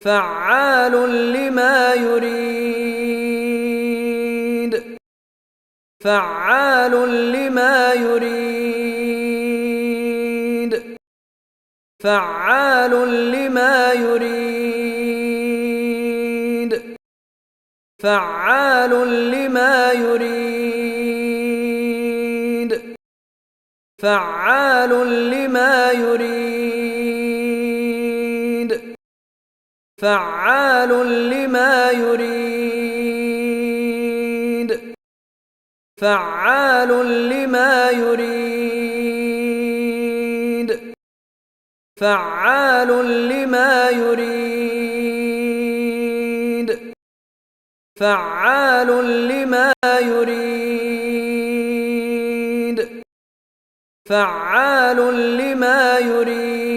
فعال لما يريد فعال لما يريد فعال لما يريد فعال لما يريد فعال لما يريد فعال لما يريد فعال لما يريد فعال لما يريد فعال لما يريد فعال لما يريد